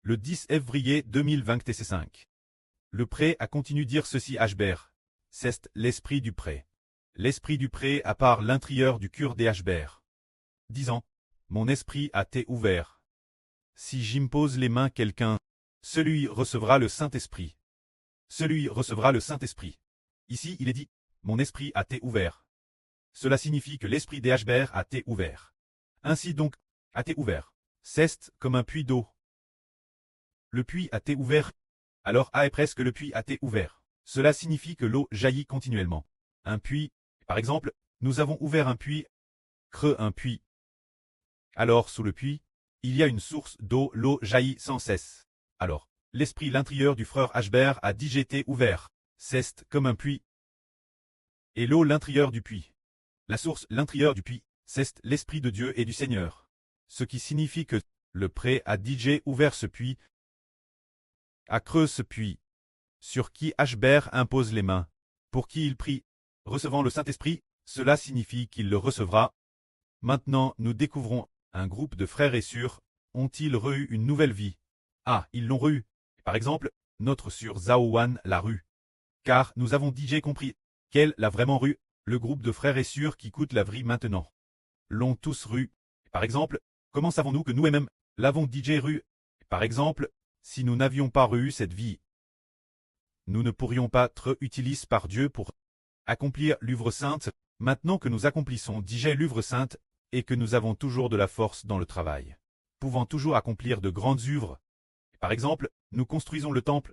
Le 10 février 2025. Le pré a continué dire ceci Hbert. C'est l'esprit du pré. L'esprit du pré à part l'intérieur du cœur des Hbert. Disant, mon esprit a été ouvert. Si j'impose les mains quelqu'un, celui recevra le Saint-Esprit. Celui recevra le Saint-Esprit. Ici il est dit, mon esprit a été ouvert. Cela signifie que l'esprit des Hbert a été ouvert. Ainsi donc, a été ouvert. C'est comme un puits d'eau. Le puits a été ouvert. Alors A est presque le puits a été ouvert. Cela signifie que l'eau jaillit continuellement. Un puits, par exemple, nous avons ouvert un puits, creux un puits. Alors sous le puits, il y a une source d'eau, l'eau jaillit sans cesse. Alors, l'esprit l'intérieur du frère Hbert a dit j'étais ouvert. C'est comme un puits. Et l'eau l'intérieur du puits. La source l'intérieur du puits, c'est l'esprit de Dieu et du Seigneur. Ce qui signifie que le pré a dit j'ai ouvert ce puits, a creux ce puits, sur qui Hbert impose les mains, pour qui il prie, recevant le Saint-Esprit, cela signifie qu'il le recevra. Maintenant nous découvrons, un groupe de frères et sœurs, ont-ils reçu une nouvelle vie? Ah, ils l'ont reçu. Par exemple, notre sœur Zaowan l'a reçu. Car nous avons dit j'ai compris, qu'elle l'a vraiment reçu, le groupe de frères et sœurs qui coûtent la vie maintenant. L'ont tous reçu. Par exemple, comment savons-nous que nous-mêmes l'avons dit j'ai reçu? Par exemple, si nous n'avions pas reçu cette vie, nous ne pourrions pas être utilisés par Dieu pour accomplir l'œuvre sainte. Maintenant que nous accomplissons déjà l'œuvre sainte, et que nous avons toujours de la force dans le travail, pouvant toujours accomplir de grandes œuvres. Par exemple, nous construisons le temple.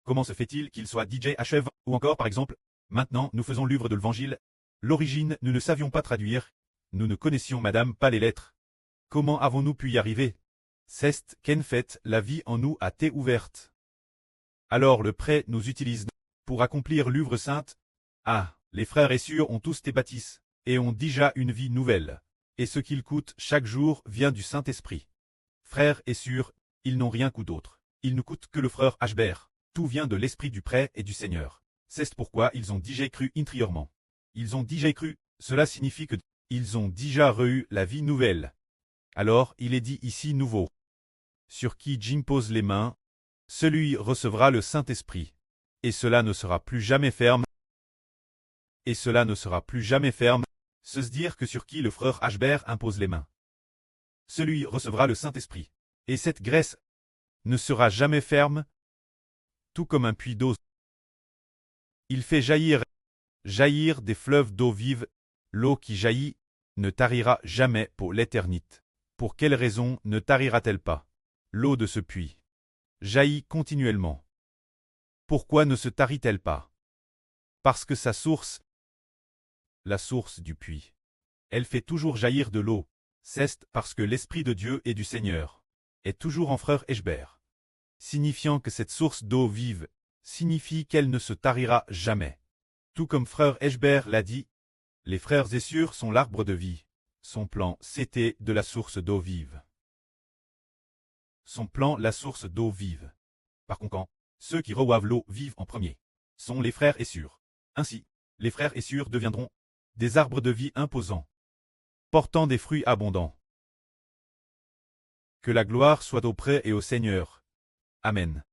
Comment se fait-il qu'il soit DJ achève? Ou encore, par exemple, maintenant nous faisons l'œuvre de l'Évangile. L'origine, nous ne savions pas traduire. Nous ne connaissions madame pas les lettres. Comment avons-nous pu y arriver? C'est qu'en fait, la vie en nous a été ouverte. Alors le pré nous utilise pour accomplir l'œuvre sainte. Ah, les frères et sœurs ont tous été baptisés, et ont déjà une vie nouvelle. Et ce qu'ils coûtent chaque jour vient du Saint-Esprit. Frères et sœurs, ils n'ont rien coûté d'autre. Ils ne coûtent que le frère Hbert. Tout vient de l'Esprit du pré et du Seigneur. C'est pourquoi ils ont déjà cru intérieurement. Ils ont déjà cru, cela signifie que ils ont déjà reçu la vie nouvelle. Alors il est dit ici nouveau. Sur qui j'impose les mains, celui recevra le Saint-Esprit. Et cela ne sera plus jamais ferme. Et cela ne sera plus jamais ferme. Se dire que sur qui le frère Hbert impose les mains, celui recevra le Saint-Esprit. Et cette graisse ne sera jamais ferme, tout comme un puits d'eau. Il fait jaillir des fleuves d'eau vive. L'eau qui jaillit ne tarira jamais pour l'éternité. Pour quelle raison ne tarira-t-elle pas? L'eau de ce puits jaillit continuellement. Pourquoi ne se tarit-elle pas? Parce que sa source, la source du puits, elle fait toujours jaillir de l'eau. C'est parce que l'Esprit de Dieu et du Seigneur est toujours en frère Hbert. Signifiant que cette source d'eau vive signifie qu'elle ne se tarira jamais. Tout comme frère Hbert l'a dit, les frères et sœurs sont l'arbre de vie. Son plan, c'était de la source d'eau vive. Son plan, la source d'eau vive. Par conséquent, ceux qui reçoivent l'eau vive en premier sont les frères et sœurs. Ainsi, les frères et sœurs deviendront des arbres de vie imposants, portant des fruits abondants. Que la gloire soit au pré et au Seigneur. Amen.